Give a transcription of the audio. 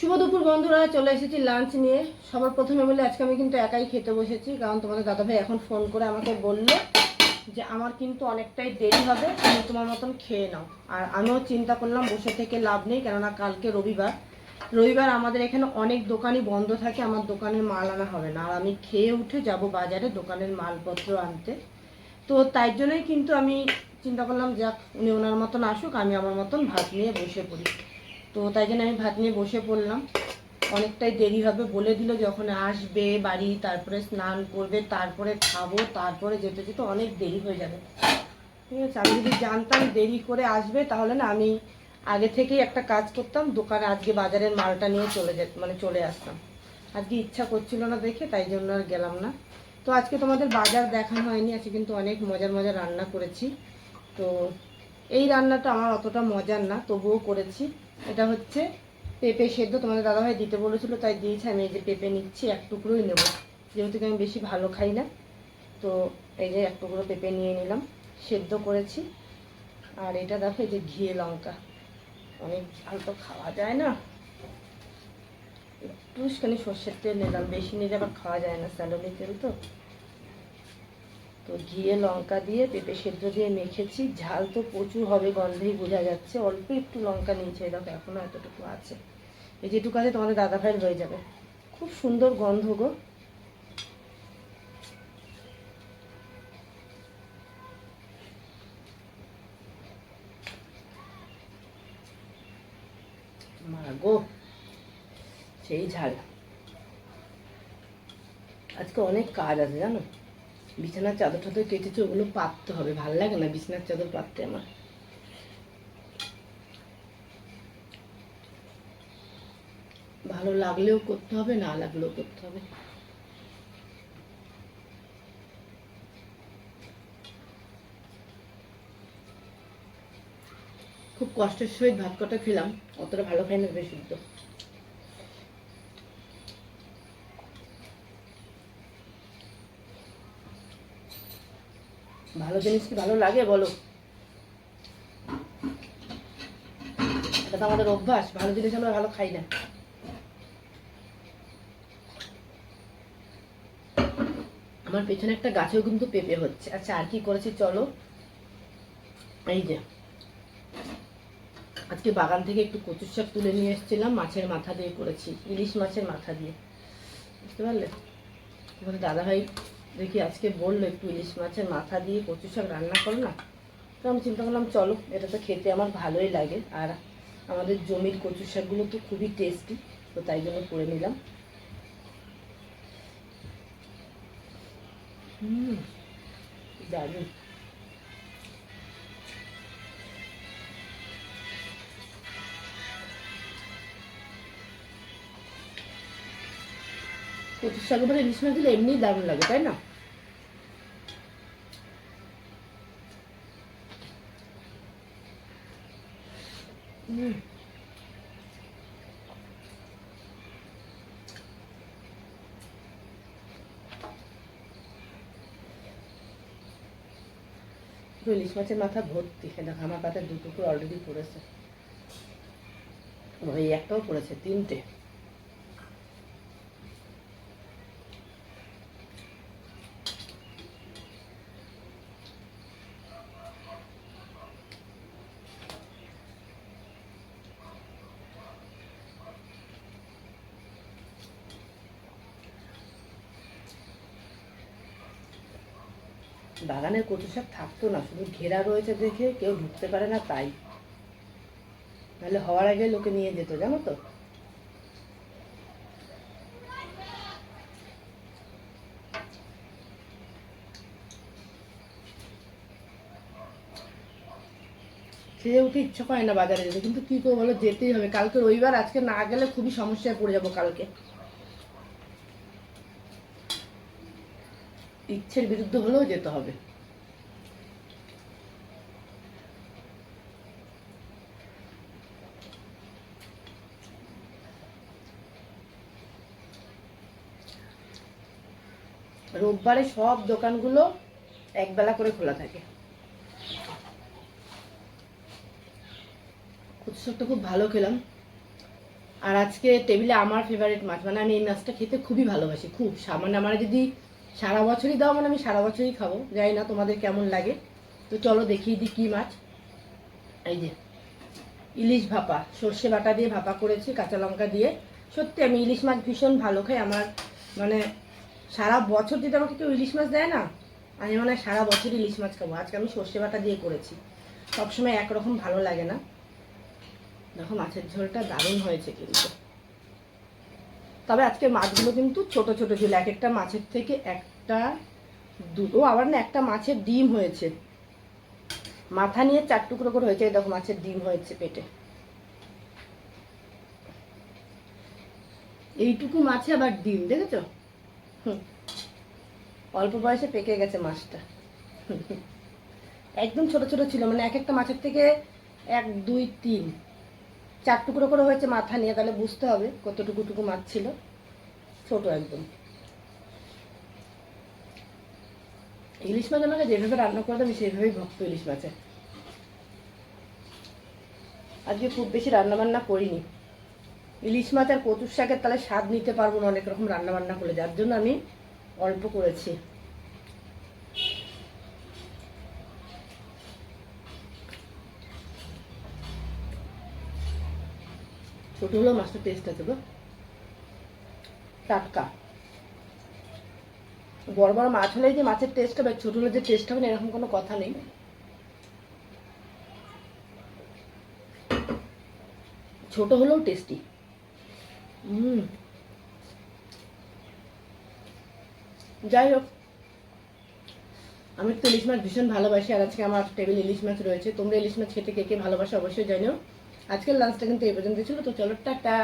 শুভ দুপুর বন্ধুরা, চলে এসেছি লাঞ্চ নিয়ে। সবার প্রথমে বলে আজকে আমি কিন্তু একাই খেতে বসেছি, কারণ তোমাদের দাদাভাই এখন ফোন করে আমাকে বললো যে আমার কিন্তু অনেকটাই দেরি হবে, তুমি তোমার মতন খেয়ে নাও। আর আমিও চিন্তা করলাম বসে থেকে লাভ নেই, কেননা কালকে রবিবার আমাদের এখানে অনেক দোকানই বন্ধ থাকে, আমার দোকানের মাল আনা হবে না। আর আমি খেয়ে উঠে যাব বাজারে দোকানের মালপত্র আনতে। তো তাই জন্যই কিন্তু আমি চিন্তা করলাম যাক, উনি ওনার মতন আসুক, আমি আমার মতন ভাত নিয়ে বসে পড়ি। তো তাই জন্য আমি ভাত নিয়ে বসে পড়লাম। অনেকটাই দেরি হবে বলে দিল, যখন আসবে বাড়ি তারপরে স্নান করবে, তারপরে খাবো, তারপরে যেতে যেতে অনেক দেরি হয়ে যাবে। ঠিক আছে, আমি যদি জানতাম দেরি করে আসবে তাহলে না আমি আগে থেকেই একটা কাজ করতাম, দোকানে আজকে বাজারের মালটা নিয়ে চলে আসতাম। আজকে ইচ্ছা করছিল না দেখে, তাই জন্য আর গেলাম না। তো আজকে তোমাদের বাজার দেখানো হয়নি, আজকে কিন্তু অনেক মজার মজার রান্না করেছি। তো এই রান্নাটা আমার অতটা মজার না, তবুও করেছি। এটা হচ্ছে পেঁপে সেদ্ধ, তোমাদের দাদাভাই দিতে বলেছিল তাই দিয়েছি। আমি এই যে পেঁপে নিচ্ছি, এক টুকরোই নেব, যেহেতু আমি বেশি ভালো খাই না। তো এই যে এক টুকরো পেঁপে নিয়ে নিলাম, সেদ্ধ করেছি। আর এটা দেখো, এই যে ঘিয়ে লঙ্কা, অনেক ঝাল তো খাওয়া যায় না, একটুখানি সর্ষের তেল নিলাম, বেশি নিলে আবার খাওয়া যায় না, স্যালোনি তেল তো। তো ঘিয়ে লঙ্কা দিয়ে পেঁপে সেদ্ধ দিয়ে মেখেছি। ঝাল তো প্রচুর হবে, গন্ধেই বোঝা যাচ্ছে। অল্প একটু লঙ্কা নিয়েছে, দেখো এখনো এতটুকু আছে। এই যেটুকু আছে তোমাদের দাদাভাইয়ের হয়ে যাবে। খুব সুন্দর গন্ধ গো। মা গো, সেই ঝাল। আজকে অনেক কাজ আছে জানো, বিছানার চাদর টাদর কেটেছে, ওগুলো পাততে হবে। ভালো লাগে না বিছানার চাদর পাততে আমার। ভালো লাগলেও করতে হবে, না লাগলেও করতে হবে। খুব কষ্টের সহিত ভাত কটা খেলাম, অতটা ভালো খাই না বেশি তো। ভালো জিনিস কি ভালো লাগে বলো? এটা তো আমাদের অভ্যাস, ভালো জিনিস আমরা ভালো খাই না। আমার পেছনে একটা গাছেও কিন্তু পেঁপে হচ্ছে। আচ্ছা, আর কি করেছি চলো। এই যে আজকে বাগান থেকে একটু কচুর শাক তুলে নিয়ে এসেছিলাম, মাছের মাথা দিয়ে করেছি, ইলিশ মাছের মাথা দিয়ে, বুঝতে পারলে? তোমাদের দাদাভাই দেখি আজকে বললো একটু ইলিশ মাছের মাথা দিয়ে কচুর শাক রান্না করো না। তো আমি চিন্তা করলাম চলো, এটা তো খেতে আমার ভালোই লাগে, আর আমাদের জমির কচুর শাকগুলো তো খুবই টেস্টি, তো তাই জন্য করে নিলাম। দারুণ। কচুর শাকের উপরে ইলিশ মাছ দিলে এমনিই দারুণ লাগে, তাই না? ইলিশ মাছের মাথা ভর্তি, দেখো আমার পাতে দুটো অলরেডি পড়েছে, এই একটাও পড়েছে, তিনটে। বাগানের কচু শাক থাকতো না, শুধু ঘেরা রয়েছে দেখে কেউ ঢুকতে পারে না তাই, নাহলে হওয়ার আগে লোকে নিয়ে যেত, জানো তো। খেয়ে উঠে ইচ্ছা করে না বাজারে যেতে, কিন্তু কি করবো বলো, যেতেই হবে। কালকে রবিবার, আজকে না গেলে খুবই সমস্যায় পড়ে যাবো কালকে। ইচ্ছের বিরুদ্ধে হলেও যেতে হবে। রোববারে সব দোকানগুলো একবেলা করে খোলা থাকে। কচু শাকটা খুব ভালো খেলাম। আর আজকে টেবিলে আমার ফেভারিট মাছ, মানে আমি এই মাছটা খেতে খুবই ভালোবাসি, খুব মানে আমার যদি সারা বছরই দাও মানে আমি সারা বছরই খাবো, জানি না তোমাদের কেমন লাগে। তো চলো দেখিয়ে দিই কী মাছ। এই যে ইলিশ ভাপা, সর্ষে বাটা দিয়ে ভাপা করেছি কাঁচা লঙ্কা দিয়ে। সত্যি আমি ইলিশ মাছ ভীষণ ভালো খাই, আমার মানে সারা বছর যদি আমাকে কেউ ইলিশ মাছ দেয় না, আমি মনে হয় সারা বছর ইলিশ মাছ খাবো। আজকে আমি সর্ষে বাটা দিয়ে করেছি, সবসময় একরকম ভালো লাগে না। দেখো মাছের ঝোলটা দারুণ হয়েছে কিন্তু, তবে আজকে মাছগুলো কিন্তু ছোট ছোট ছিল, এক একটা মাছের থেকে একটা দুটো, আবার না একটা মাছের ডিম হয়েছে, মাথা নিয়ে 4 টুকরো করে হয়েছে। দেখো মাছের ডিম হয়েছে পেটে, এইটুকু মাছে আবার ডিম, দেখেছো? অল্প বয়সে পেকে গেছে মাছটা। একদম ছোট ছোট ছিল, মানে এক একটা মাছের থেকে 1 2 3 4 টুকরো করে হয়েছে মাথা নিয়ে, তাহলে বুঝতে হবে কতটুকু মাছ ছিল, ছোট একদম। ইলিশ মাছ আমাকে যেভাবে রান্না করতে আমি সেইভাবেই ভক্ত ইলিশ মাছে। আজকে খুব বেশি রান্না বান্না করিনি, ইলিশ মাছ আর কচুর শাকের তাহলে স্বাদ নিতে পারবো না অনেক রকম রান্না বান্না করে, যার জন্য আমি অল্প করেছি। ছোট হলেও মাছটা টেস্ট আছে গো, টাটকা। বড় বড় মাছ হলে যে মাছের টেস্ট হবে, ছোট হলে যে টেস্ট হবে না এরকম কোনো কথা নেই। ছোট হলেও টেস্টি। যাই হোক, আমি তো ইলিশ মাছ ভীষণ ভালোবাসি, আর আজকে আমার টেবিল ইলিশ মাছ রয়েছে। তোমরা ইলিশ মাছ খেতে কে কে ভালোবাসো অবশ্যই জানিও। আজকের লাঞ্চটা কিন্তু এই পর্যন্ত ছিল, তো চলো টাটা।